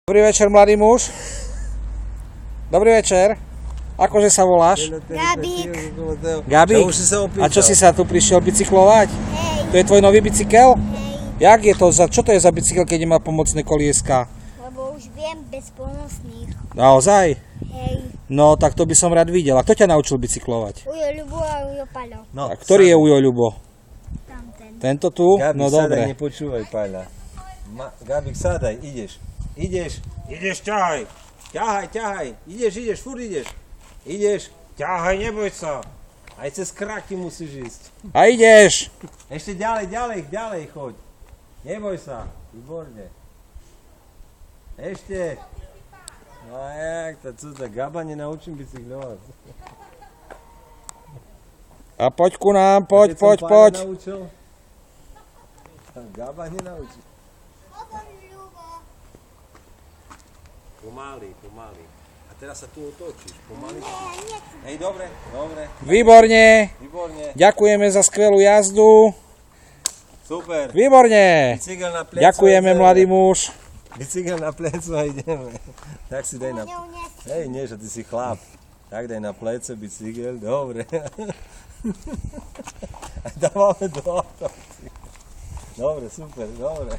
Dobrý večer, mladý muž. Dobrý večer. Akože sa voláš? Gabík. Gabík? A čo si sa tu prišiel bicyklovať? Hej. To je tvoj nový bicykel? Hej. Jak je to čo to je za bicykel, keď nemá pomocné kolieska? Lebo už viem bez pomocných. Naozaj? Hej. No, tak to by som rád videl. A kto ťa naučil bicyklovať? Ujo Ľubo a Ujo Paľo. A ktorý je Ujo Ľubo? Tamten. Tento tu? Gabík, No sadaj, dobre. nepočúvaj, Paľa. Gabík, sadaj, ideš. Ideš, ťahaj. Ťahaj. Ideš, furt ideš. Ideš, ťahaj, neboj sa. Aj cez kraky musíš ísť. A ideš! Ešte ďalej choď. Neboj sa, výborne. Ešte. No a jak to, co to, Gaba nenaučím bicyklovať. A poď ku nám, poď. Naučil, Gaba nenaučí. Pomaly. A teraz sa tu otočíš, pomaly. Hej, dobre. Výborne. Výborne, Ďakujeme za skvelú jazdu. super. Výborne. Bicykel na plecu. Ďakujeme, mladý muž. Bicykel na plecu a ideme. Tak si daj na... Neunes. Hej, nie, že ty si chlap. Tak daj na plece bicykel, dobre. A dávame do auta. Dobre, super, dobre.